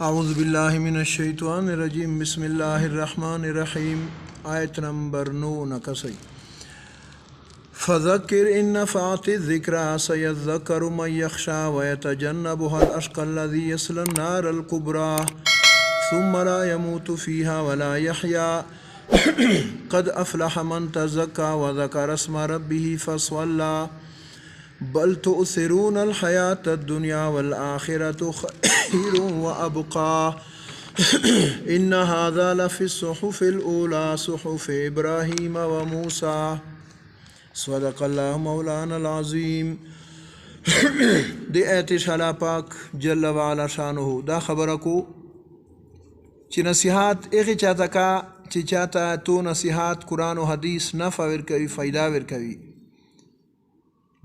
اعوذ باللہ من الشیطان الرجیم بسم اللہ الرحمن الرحیم آیت نمبر 9 نکسی فذکر ان نفعت الذکرى سیذکر من یخشى ویتجنبها الاشقى الذی یصلی النار الکبری ثم لا يموت فيها ولا يحيى قد افلح من تزكى وذكر اسم ربه فصلى بل تؤثرون الحياة الدنيا والآخرة خير وأبقى إن هذا لفي الصحف الأولى صحف إبراهيم وموسى صدق الله مولانا العظيم. دی ایتش اللہ پاک جل وعلا شانه دا خبرکو چی نصیحات ایغی چاہتا کا چی چاہتا تو نصیحات قرآن و حدیث نفع ورکوی فائدہ ورکوی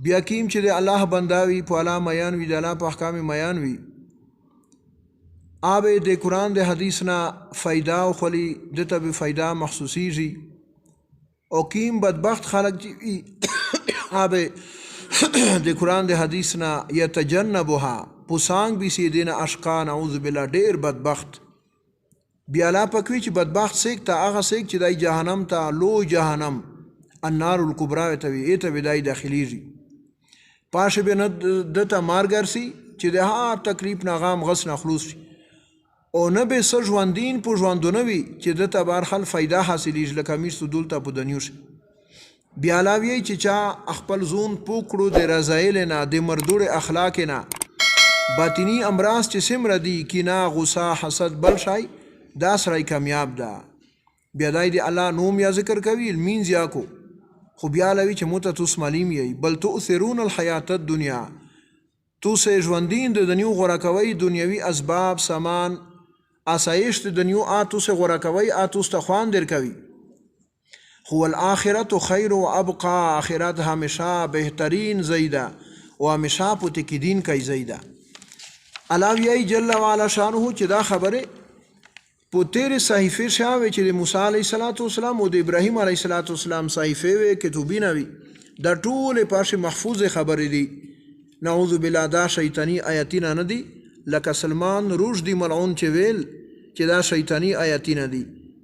بیا کیم چې د الله بنداوي په الله میان وي د الله په احکام میان وي آب د قرآن د حدیث نه فایده او خلی دته به فایده محسوسیږي او کیم بدبخت خلق چې آب د قرآن د حدیث نه یتجنبها پوسانګ بي سي دین اشقا نعوذ بالله ډیر بدبخت بیا الله پکوي چې بدبخت سیک ته هغه سیک چې دای جهنم ته لو جهنم النار الکبرى ته وي ته بدای داخليږي پاش به نه دته مارګرسي چې د هر تکلیف نه غام غس نه خلاص شي او نه به سر ژوندین په ژوندونه وي چې دته بهر خل فایده حاصلېږي لکه امیر سدول ته په دنیو شي بیا علاوه چې چا خپل زون پوکړو د رضایل نه د مردور اخلاق نه باطنی امراض چې سمره دي کینا غصه حسد بل شای دا سړی کامیاب ده بیا دای دی الله نوم یا ذکر کوي المینز یا کو خو بیا لوي چې موته توس معلوم یی بل تؤثرون الحیات الدنیا تو سه ژوندین د دنیو غوړه کوي دنیوي اسباب سامان آسایش د دنیو آتو سه غوړه کوي آتو ست خوان در کوي هو الاخرت خیر و ابقى اخرت همیشه بهترین زیده و همیشه پته کې دین کوي زیده الله جل وعلا شانه چې دا خبره په تیرې صحیفې شاوې چې د موسی علیه السلام او د ابراهیم علیه السلام صحیفې وې کتبونه وي دا ټولې پاشې محفوظ خبرې دي نعوذ بالله دا شیطانی آیتونه نه دي لکه سلمان رشدي ملعون چې ویل چې دا شیطانی آیتونه دي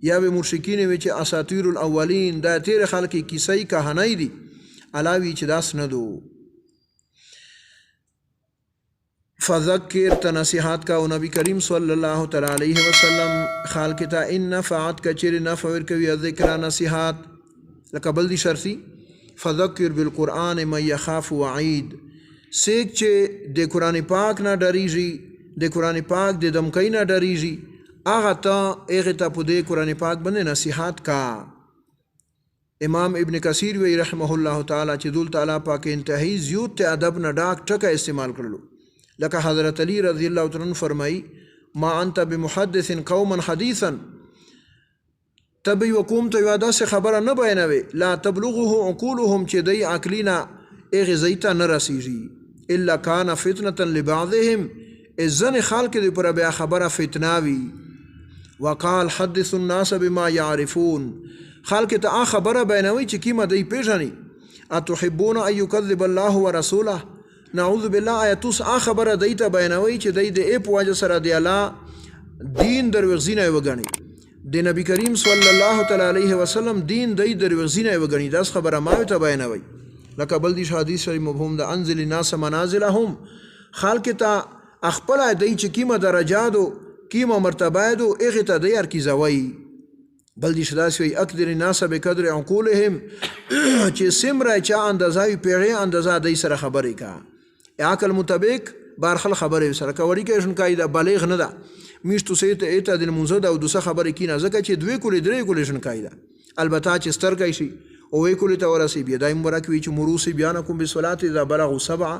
یا به مشرکین وي چې اساطیر الاولین دا تیرې خلک کیسې کهانای دي علاوه چې داس نه دو فذکر تنصیحات کا نبی کریم صلی اللہ تعالی علیہ وسلم خالق تا ان نفعت کچر نفع ورکوی ذکر نصیحات لقبل دی شرطی فذکر بالقرآن من یخاف وعید سیک چه دی قرآن پاک نا ڈریجی دی قرآن پاک دی دمکی نا ڈریجی آغا تا ایغتا پو دی قرآن پاک بندے نصیحات کا امام ابن کثیر وی رحمہ اللہ تعالی چه دول تعالی پاک انتہی زیوت تے ادب نا ڈاک ٹکا استعمال کرلو لکه حضرت علی رضی اللہ عنہ فرمائی ما انت بمحدث قوما حدیثا تبی وقوم تو یادا سے خبر نہ بیانوي لا تبلغه عقولهم چې دی عقلینا اغه زیتا نه رسیږي الا کان فتنه لبعضهم اذن خلق دی پر بیا خبره فتناوی وقال حدث الناس بما يعرفون خلق ته خبره بیانوي چې کیمه دی پیژني اتحبون ان يكذب الله ورسوله نعوذ بالله آیتوس خبره دیتا بیانوي چې دی د اپ واجه سره دی الله دین دروغزینه وګڼي د نبی کریم صلی الله تعالی علیه وسلم دین دی دروغزینه وګڼي داس خبره ما ته بیانوي لکه بل دی حدیث شریف مفهوم د انزل الناس منازلهم خلق ته خپل دی چې کیمه درجات او کیمه مرتبات او اغه ته دی ارکیزوي بل دی شداس وی اقدر الناس بقدر عقولهم چې سمره چا اندازای پیړې اندازا دی سره خبرې کا عقل مطابق بارخل خبره سره کوي کې شن قاعده بالغ نه ده میشتو سیت ایت د منزد او دوسه خبره کینه ځکه چې دوی کولې درې کولې شن قاعده البته چې سترګای شي او وی کولې ته ورسی بیا دایم ورکوي چې مروسی بیان کوم بصلات اذا بلغوا 7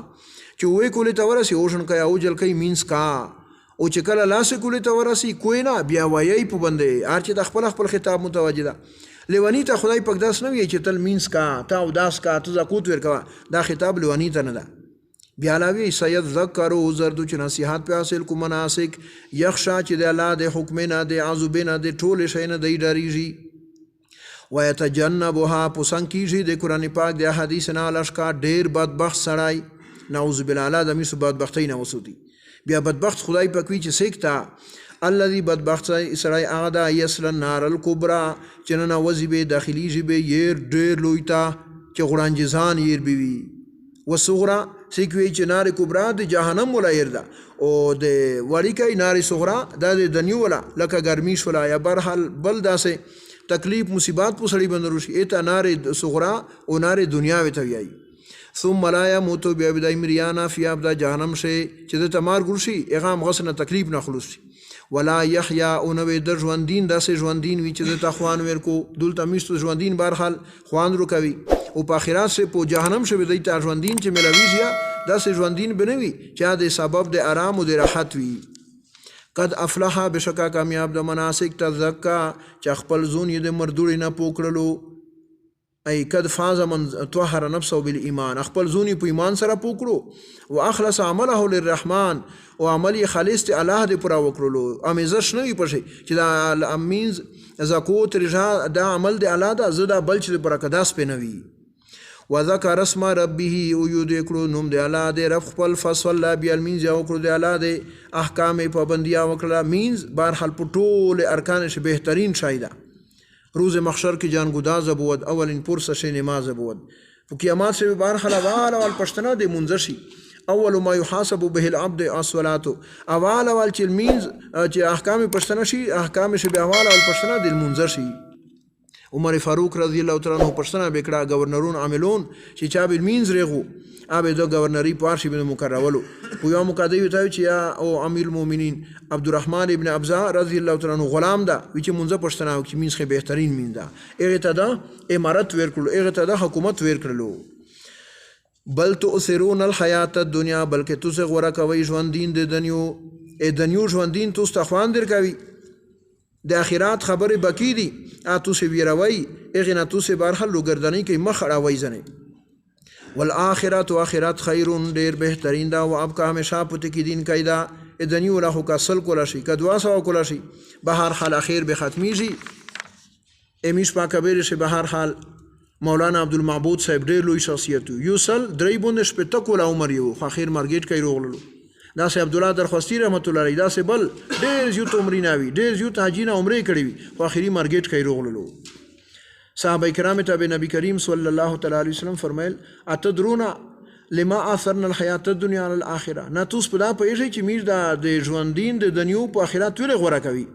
چې وی کولې ته ورسی او شن کای او جل کای مینس کا او چې کله لاس کولې ته ورسی کوی نه بیا وایي په بندې ار چې د خپل خطاب متوجه ده لونی ته خدای پاک داس نه وی چې تل مینس کا تا او داس کا تو زکوت ورکوا دا خطاب لونی ته نه ده بیا علاوه سیذکر زردو چې نصیحت په حاصل کو مناسک یخشا چې د الله د حکم نه د عذاب نه د ټول شي نه دی ډاریږي ويتجنبها پسند کیږي د قران پاک د حدیث نه لشکا ډیر بدبخت سړی نعوذ بالله د می سو بدبختی نه وسودي بیا بدبخت خدای پاک وی چې سیکتا الذي بدبخت سړی هغه دا یصل النار الکبرى چې ننوځي به داخلي به ير ډېر لوی ته چې غړانجزان ير بي وصغرا سیکوي چې نار کبرى د جهنم ولا ير ده او د وړیکای نار صغرا د دنیو ولا لکه ګرمي شولا یا برحال بل داسې تکلیف مصیبات په سړی باندې روشي ایته نار صغرا او نار دنیا وته ویای ثم لا يموت بيبدا مريانا في ابدا جهنم شي چې د تمار ګرشي اغام غسنه تکلیف نه خلوص ولا يحيى او نو د ژوندین داسې ژوندین وی چې د تخوان ورکو دلته میشتو ژوندین برحال خوان رو کوي او په اخرات سے په جهنم شي د ته ژوندین چې ملويږي داسې ژوندین بنوي چې د سبب د آرام او د راحت وي قد افلح بشکا کامیاب د مناسک تزکا چې خپل زون یې د مردوړي نه پوکړلو ای قد فاز من طهر نفسه بالایمان خپل زونی په ایمان سره پوکړو واخلص عمله للرحمن او عمل خالص ته الله دې پورا وکړلو امیزش نه وي پښې چې دا امینز زکوت رجا دا عمل د الله دا زدا بل چې پر قداس پنوي وذكر اسم ربه او یذکرو نوم د الله دې رب خپل فصل بیل مینز او کړو د الله دې احکام پابندیا وکړه مینز بهر حل پټول ارکان ش بهترین شایده روز محشر کی جان گداز بود اولین پرسه شی نماز بود په قیامت سے بار حلوال او پښتنه د منځشي اول ما يحاسب به العبد الصلاه اول اول چې مینز چې احکام پښتنه شي احکام شی به اول او پښتنه د منځشي عمر فاروق رضی الله تعالی عنہ پښتنه بکړه گورنرون عاملون چې چا به مینز رغو ابه دو گورنری پارشي بن مکرولو په یو مقدمه وی ته چې او امیر المؤمنین عبدالرحمن ابن ابزا رضی الله تعالی عنہ غلام دا چې مونږه پښتنه او چې مینز خې بهترین مين دا هغه ته دا امارت ورکړو هغه ته دا حکومت ورکړلو بل تؤثرون الحیات الدنیا بلکې تاسو غوړه کوي ژوندین د دنیو ژوندین تاسو ته خوان در کوي د اخرات خبره بکی دي تاسو ویروي هغه نه تاسو بهرحال لوګردنی کې مخ اړوي ځنه والآخرت واخرت خیرون ډیر بهترین دا او ابقا همیشه پته کې دین کایدا ادنی ولا خو کسل کولا شي کدوا سو کولا شي بهر حال اخیر به ختمیږي امیش پاکبیر شي بهر حال مولانا عبدالمعبود صاحب ډیر لوی شخصیت یوسل درې بونه شپته کولا عمر یو اخیر مرګیټ کوي روغلو دا سه عبد الله درخواستی رحمت الله علیه دا سه بل ډیر زیات عمریناوی ډیر زیات حاجینا عمره کړی وي خو اخیری مرګیټ کوي روغلو صحابه کرام ته نبی کریم صلی الله تعالی علیه وسلم فرمایل اتدرون لما اثرنا الحیات الدنیا علی الاخره نه توس په دا پېژې چې میر د ژوندین د دنیو په اخرت ور غوړه کوي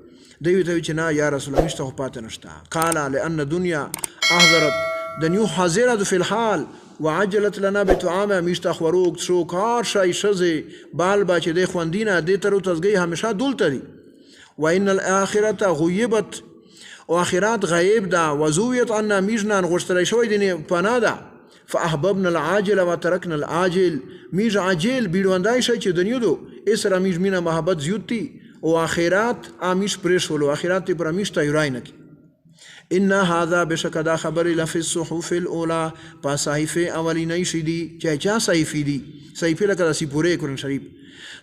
دوی ته چې نه یا رسول الله مشته پاتې نشته قال لان دنیا احضرت دنیو حاضره فی الحال وعجلت لنا بطعام مشته خروق شو کار شای شزه بال بچ د خوندینه د تر تزګي همیشه دولته دي وان الاخره غیبت او اخرات غیب دا وزویت عنا میجنان غشتلی شوی دینی پناه دا فاحببنا العاجل و ترکنا العاجل میج عاجل بیروندای شای چه دنیو دو اسرا میج مینا محبت زیود تی او اخرات آمیش پریشولو اخرات تی پر آمیش تایرائی نکی ان هذا بشک دا خبر لفی الصحف الاولا پا صحیفه اولی نیشی دی چا صحیفی دی صحیفه لکه دا سی پوره قرآن شریف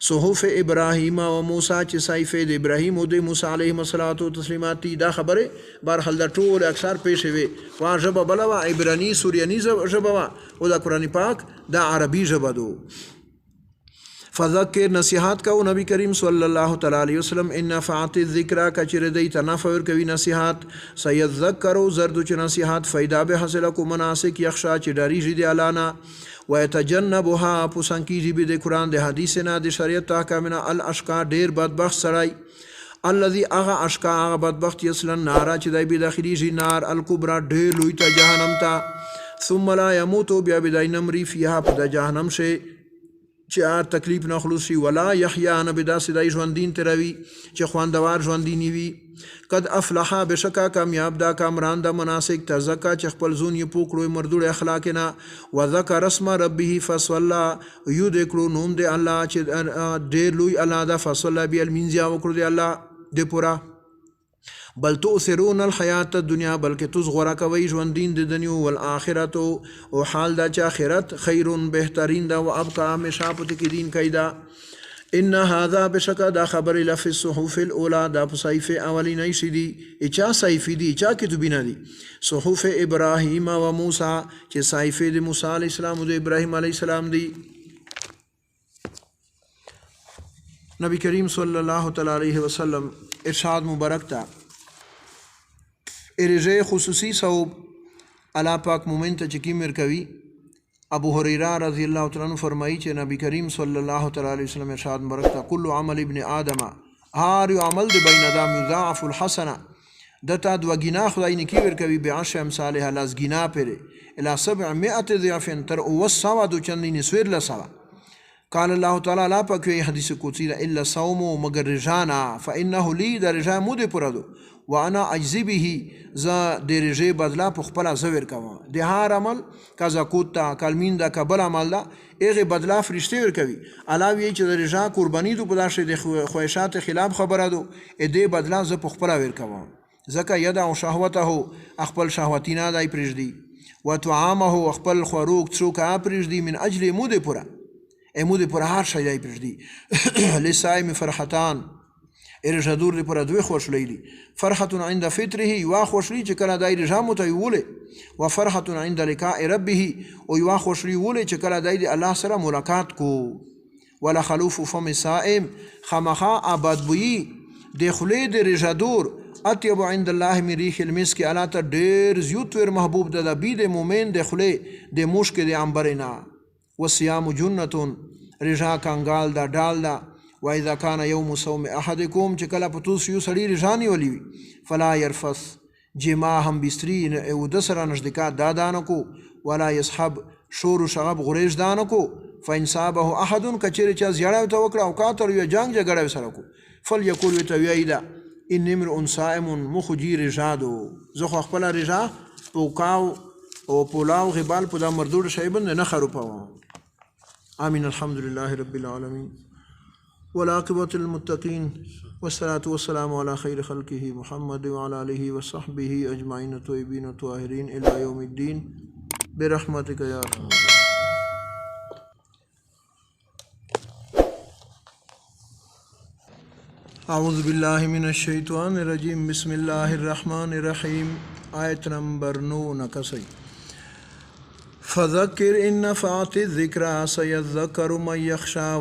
صحف ابراهیم و موسی چې صحیفه د ابراهیم او د موسی علیه الصلاۃ والتسلیمات دا خبره بهرحال د ټول اکثر پیښ وي وا ژبه بلوا عبرانی سوریانی ژبه او د قران پاک د عربي ژبه دو فذکر نصیحت کو نبی کریم صلی الله تعالی علیه وسلم ان نفعت الذکر کچر دی تنفر کوي نصیحت سیذکروا زرد چ نصیحت فائدہ به حاصل کو مناسک یخشا چ ډاری دی الانا ويتجنبها پسنکی به د قران د حدیث نه د شریعت احکامنا الاشقا ډیر بدبخت سړی الذي اغا اشقا اغا بدبخت یسلن نار چې دای به داخلي جی نار الکبرى ډیر لوی ته جهنم تا ثم لا يموت بیا بدای نمری فيها په د جهنم شي چې تکلیف نه خلوصي ولا يحيى نه بدا سدای ژوندین تروي چې خواندوار ژوندینی وي قد افلح بشکا کامیاب دا کامران دا مناسک تزکا چې خپل زون یې پوکړو مردوړ اخلاق نه وذكر اسم ربه فصلى یذکرو نوم دی الله چې ډیر لوی الله دا فصلى بیل منځیا وکړو دی الله د پورا بل تؤثرون الحیات الدنیا بلکې تاسو غوړه کوي ژوندین د دنیو والآخرت او حال دا چې آخرت خیرون بهترین دا او ابقا همیشه پته کې دین کیدا ان هذا بشکا دا خبر لفی الصحف الاولى دا صحیفه اولی نیشی دی اچا صحیفه دی اچا کتبینا دی صحف ابراهیم و موسی چې صحیفه د موسی علیہ السلام او د ابراهیم علیہ السلام دی نبی کریم صلی اللہ تعالیٰ علیہ وسلم ارشاد مبارک تا ارجے خصوصی صوب اللہ پاک مومن تا چکی مرکوی ابو حریرہ رضی اللہ تعالیٰ عنہ فرمائی چے نبی کریم صلی اللہ تعالیٰ علیہ وسلم ارشاد مبارک تا کل عمل ابن آدم ہار یو عمل دی بین ادام یضاعف الحسنہ دتا دو گنا خدای نکی ورکوی بعشر امثالها لاس گنا پرے الى 700 ضعف تر اوسوا دو چندی نسویر لسوا قال اللہ تعالیٰ لا پاکوی حدیث قدسی دا الا صومو مگر رجانا فإنه لی دا رجا مود پردو وانا اجزی به زا دی رجا بدلا پخپلا زور کوا دی هار عمل کا زکوت تا کلمین دا کبل عمل دا ایغی بدلا فرشتے ورکوی علاوی چه دا رجا قربانی دو پداش دی خواهشات خلاف خبر دو دی بدلا زا پخپلا ورکوا زکا یدعو شهوته اخپل شهوتینا دای پرشدی و طعامه اخپل خوروک چوکا پرشدی من اجل مود پورا امود پورا هر شای دای پرشدی لسائم فرحتان ارجدور دی پورا دوی خوش لیلی فرحتون عند فطره یوا خوش لی چه کلا دای رجامو تا یوله و فرحتون عند لقاء ربه و یوا خوش لی وله چه کلا دای دی اللہ سره ملاقات کو ولا خلوف فم سائم خمخا آباد بویی دی خلی دی رجدور اطیب عند الله من ریح المسک اللہ تا دیر زیوت ور محبوب دا بید مومن دی خلی دی مشک دی عنبرنا والصيام جنة رجا کانگال دا ڈال دا و اذا کان یوم صوم احدکم چکلا پتوس یو سڑی رجانی ولی فلا یرفث جما ہم بستری او دسرا نزدکات دادانکو ولا یصحب شور و شغب غریش دانکو فانصابه احد کچری چا زیاڑا توکڑا او کاتر یا جنگ جگڑا سرکو فلیقول وتویدا ان امرؤ صائم مخجی رجادو زخ خپل رجا پوکاو او پولاو غبال پدا مردود شیبن نه خرو پاو آمین الحمد لله رب العالمين والعاقبة للمتقين والصلاة والسلام على خير خلقه محمد وعلى آله وصحبه أجمعين الطيبين الطاهرين إلى يوم الدين برحمتك يا أرحم أعوذ بالله من الشيطان الرجيم بسم الله الرحمن الرحيم آية نمبر 9 نکسی فذكر إن نفعت الذكرى سيذكر من يخشى